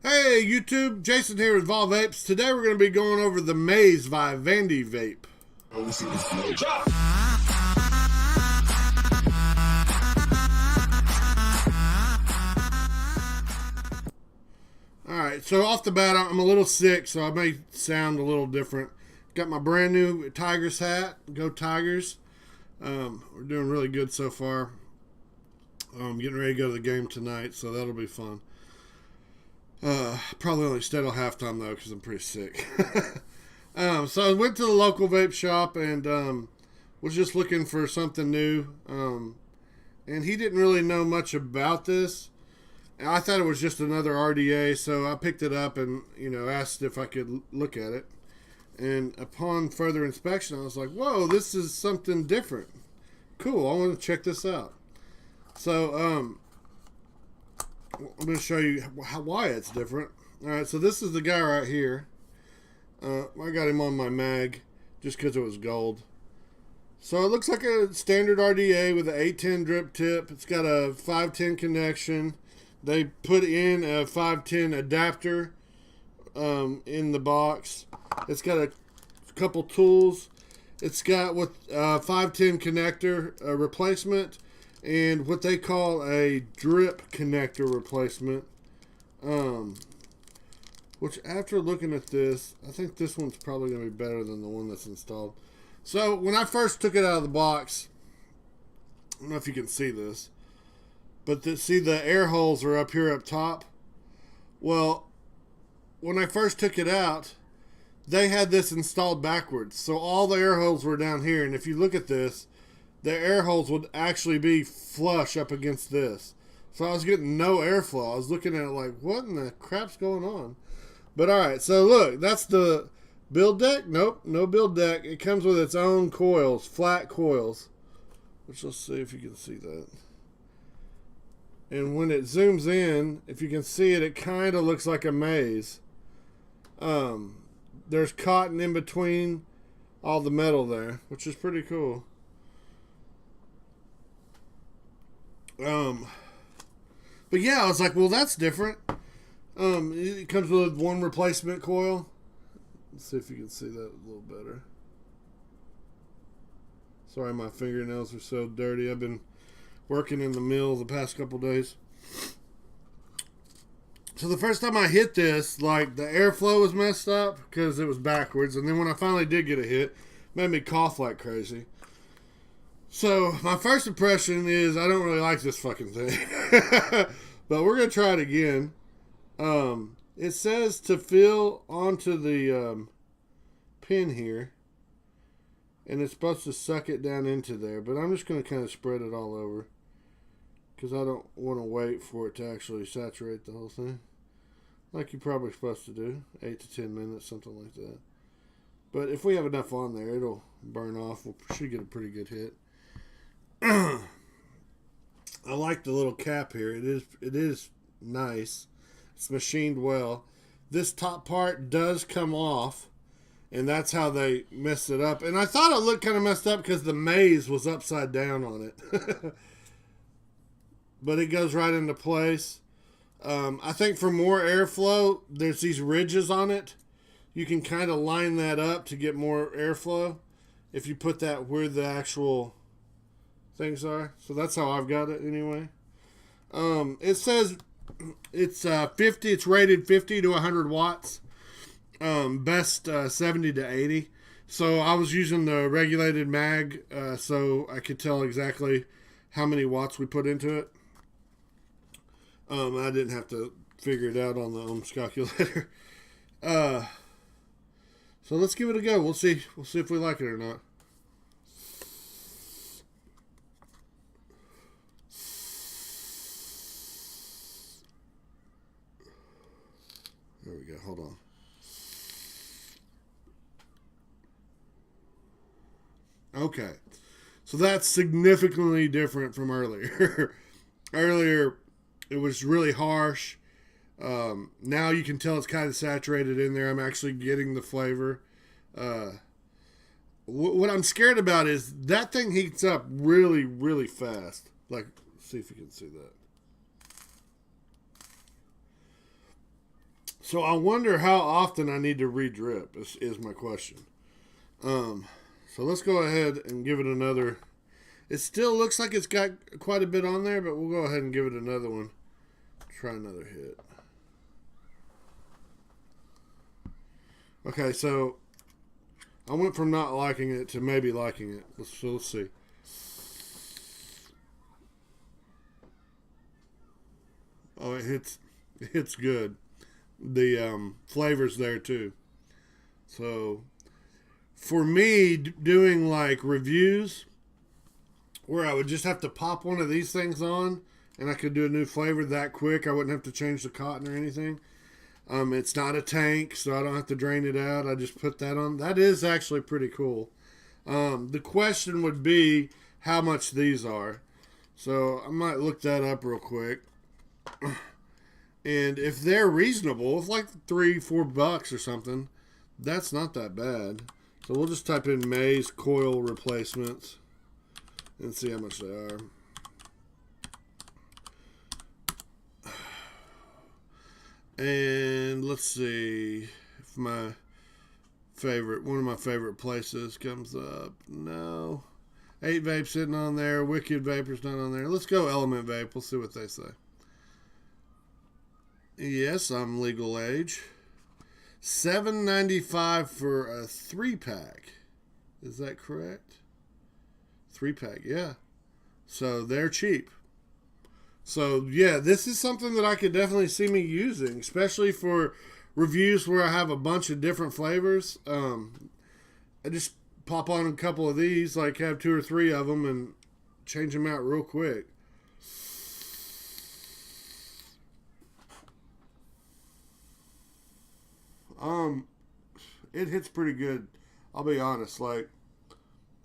Hey YouTube, Jason here with Vapes. Today we're going to be going over the Maze by Vandy Vape. Alright, so off the bat, I'm a little sick, so I may sound a little different. Got my brand new Tigers hat. Go Tigers. We're doing really good so far. Getting ready to go to the game tonight, so that'll be fun. Probably only stayed till halftime though, because I'm pretty sick. So I went to the local vape shop and was just looking for something new. And he didn't really know much about this. And I thought it was just another RDA, so I picked it up and asked if I could look at it. And upon further inspection, I was like, "Whoa, this is something different. Cool, I want to check this out." So I'm going to show you why it's different. Alright, so this is the guy right here. I got him on my mag just because it was gold. So it looks like a standard RDA with an 810 drip tip. It's got a 510 connection. They put in a 510 adapter in the box. It's got a couple tools. It's got what 510 connector replacement and what they call a drip connector replacement. Which after looking at this, I think this one's probably going to be better than the one that's installed. So when I first took it out of the box, I don't know if you can see this, but see the air holes are up here up top. Well, when I first took it out, they had this installed backwards. So all the air holes were down here, and if you look at this, the air holes would actually be flush up against this. So I was getting no airflow. I was looking at it like, what in the crap's going on? But alright, so look, that's the build deck. Nope, no build deck. It comes with its own coils, flat coils. Which let's see if you can see that. And when it zooms in, if you can see it, it kind of looks like a maze. There's cotton in between all the metal there, which is pretty cool. But yeah, I was like, well, that's different. It comes with one replacement coil. Let's see if you can see that a little better. Sorry, my fingernails are so dirty. I've been working in the mill the past couple days. So the first time I hit this, like the airflow was messed up because it was backwards. And then when I finally did get a hit, it made me cough like crazy. So my first impression is I don't really like this fucking thing. But we're going to try it again. It says to fill onto the pin here. And it's supposed to suck it down into there. But I'm just going to kind of spread it all over. Because I don't want to wait for it to actually saturate the whole thing. Like you're probably supposed to do. 8 to 10 minutes, something like that. But if we have enough on there, it'll burn off. We should get a pretty good hit. I like the little cap here. It is nice. It's machined well. This top part does come off, and that's how they messed it up. And I thought it looked kind of messed up because the maze was upside down on it. But it goes right into place. I think for more airflow, there's these ridges on it. You can kind of line that up to get more airflow if you put that where the actual things are. So that's how I've got it anyway. It says it's 50. It's rated 50 to 100 watts. Best 70 to 80. So I was using the regulated mag, so I could tell exactly how many watts we put into it. I didn't have to figure it out on the ohms calculator. So let's give it a go. We'll see if we like it or not. There we go. Hold on. Okay. So that's significantly different from earlier. Earlier, it was really harsh. Now you can tell it's kind of saturated in there. I'm actually getting the flavor. What I'm scared about is that thing heats up really, really fast. Like, see if you can see that. So I wonder how often I need to re-drip is my question. So let's go ahead and give it another. It still looks like it's got quite a bit on there, but we'll go ahead and give it another one. Try another hit. Okay, so I went from not liking it to maybe liking it. Let's see. Oh, it hits good. The flavor's there too. So for me, doing like reviews where I would just have to pop one of these things on and I could do a new flavor that quick, I wouldn't have to change the cotton or anything. It's not a tank, so I don't have to drain it out. I just put that on. That is actually pretty cool. The question would be how much these are. So I might look that up real quick. And if they're reasonable, if like $3-4 or something, that's not that bad. So we'll just type in maize coil replacements and see how much they are. And let's see if one of my favorite places comes up. No. 8 Vape sitting on there. Wicked Vapor's not on there. Let's go Element Vape. We'll see what they say. Yes, I'm legal age. $7.95 for a 3-pack. Is that correct? 3-pack, yeah. So they're cheap. So yeah, this is something that I could definitely see me using, especially for reviews where I have a bunch of different flavors. I just pop on a couple of these, like have 2 or 3 of them and change them out real quick. It hits pretty good. I'll be honest, like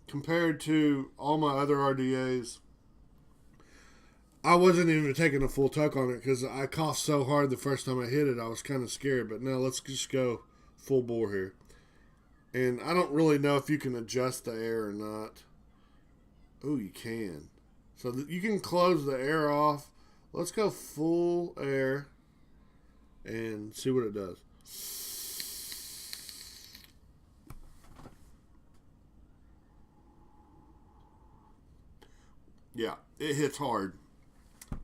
compared to all my other RDAs, I wasn't even taking a full tuck on it because I coughed so hard the first time I hit it. I was kind of scared, but now let's just go full bore here. And I don't really know if you can adjust the air or not. Oh, you can. So you can close the air off. Let's go full air and see what it does. Yeah, it hits hard.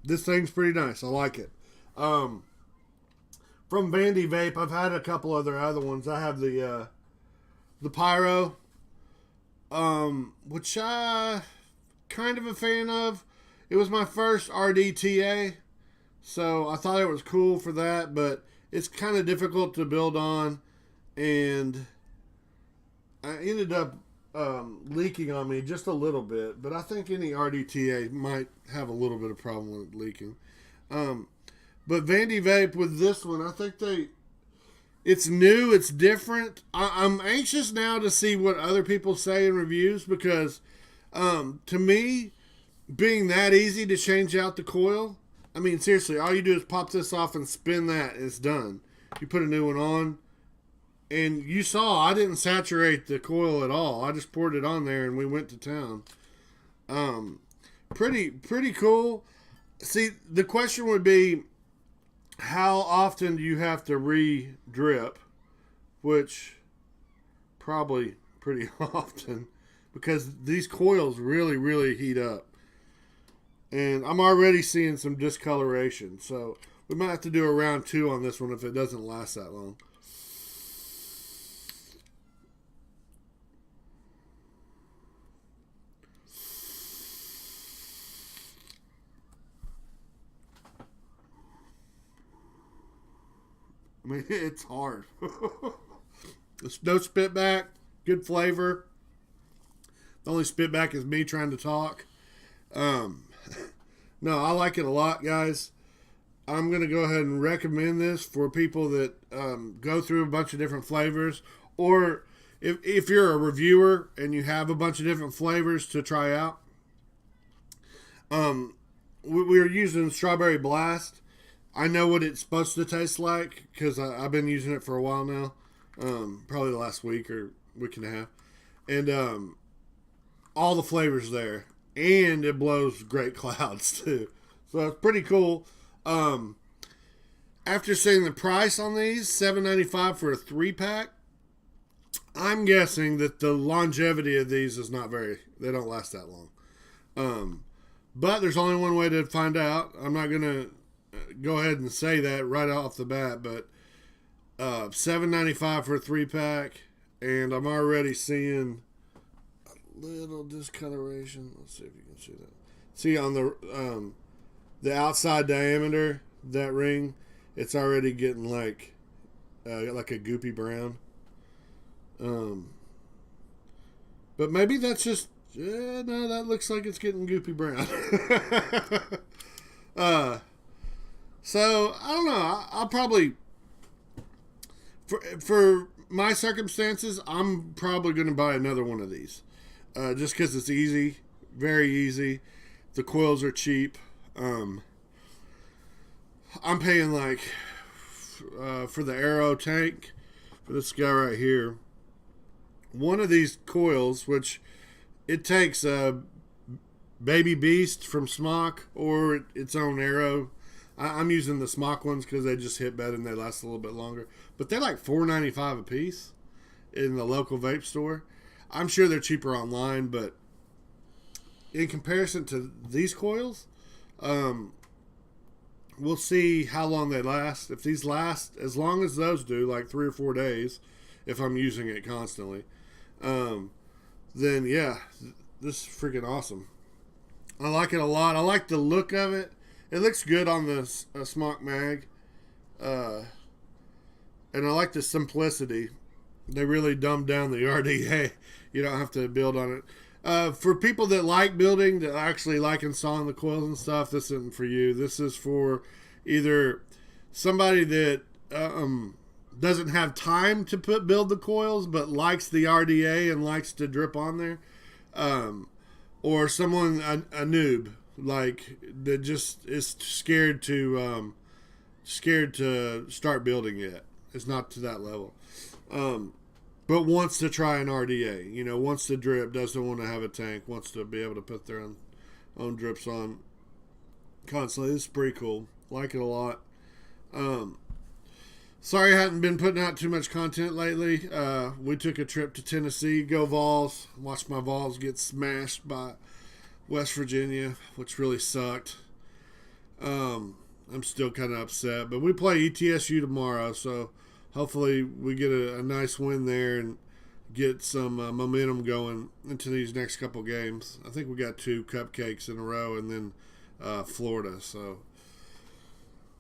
This thing's pretty nice. I like it. From Vandy Vape, I've had a couple other ones. I have the Pyro, which I kind of a fan of. It was my first RDTA, so I thought it was cool for that, but it's kind of difficult to build on, and I ended up leaking on me just a little bit, but I think any RDTA might have a little bit of problem with it leaking. But Vandy Vape with this one, I think it's new, it's different. I'm anxious now to see what other people say in reviews because to me, being that easy to change out the coil, I mean, seriously, all you do is pop this off and spin that, and it's done. You put a new one on, and you saw I didn't saturate the coil at all. I just poured it on there and we went to town. Pretty cool. See, the question would be, how often do you have to re-drip? Which, probably pretty often. Because these coils really, really heat up. And I'm already seeing some discoloration. So, we might have to do a round 2 on this one if it doesn't last that long. I mean, it's hard. There's no spit back. Good flavor. The only spit back is me trying to talk. No, I like it a lot, guys. I'm going to go ahead and recommend this for people that go through a bunch of different flavors. Or if you're a reviewer and you have a bunch of different flavors to try out. We were using Strawberry Blast. I know what it's supposed to taste like because I've been using it for a while now, probably the last week or week and a half, and all the flavors there, and it blows great clouds too, so it's pretty cool. After seeing the price on these, $7.95 for a 3-pack, I'm guessing that the longevity of these is not very, they don't last that long. But there's only one way to find out. I'm not going to go ahead and say that right off the bat, but $7.95 for a 3-pack, and I'm already seeing a little discoloration. Let's see if you can see that. See on the outside diameter, that ring, it's already getting like a goopy brown. But maybe that's just, no, that looks like it's getting goopy brown. So, I don't know. I'll probably, for my circumstances, I'm probably going to buy another one of these. Just because it's easy, very easy. The coils are cheap. I'm paying like, for the Arrow tank, for this guy right here, one of these coils, which it takes a Baby Beast from Smock or its own Arrow. I'm using the Smock ones because they just hit better and they last a little bit longer. But they're like $4.95 a piece in the local vape store. I'm sure they're cheaper online, but in comparison to these coils, we'll see how long they last. If these last as long as those do, like 3 or 4 days, if I'm using it constantly, then yeah, this is freaking awesome. I like it a lot. I like the look of it. It looks good on the Smock mag. And I like the simplicity. They really dumbed down the RDA. You don't have to build on it. For people that like building, that actually like installing the coils and stuff, this isn't for you. This is for either somebody that doesn't have time to build the coils, but likes the RDA and likes to drip on there, or someone a noob like that just is scared to start building it. It's not to that level, but wants to try an RDA. You know, wants to drip, doesn't want to have a tank, wants to be able to put their own drips on constantly. It's pretty cool. Like it a lot. Sorry I haven't been putting out too much content lately. We took a trip to Tennessee, go Vols. Watched my Vols get smashed by West Virginia, which really sucked. I'm still kind of upset. But we play ETSU tomorrow, so hopefully we get a nice win there and get some momentum going into these next couple games. I think we got 2 cupcakes in a row and then Florida. So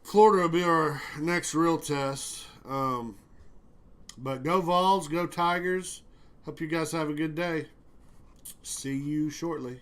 Florida will be our next real test. But go Vols, go Tigers. Hope you guys have a good day. See you shortly.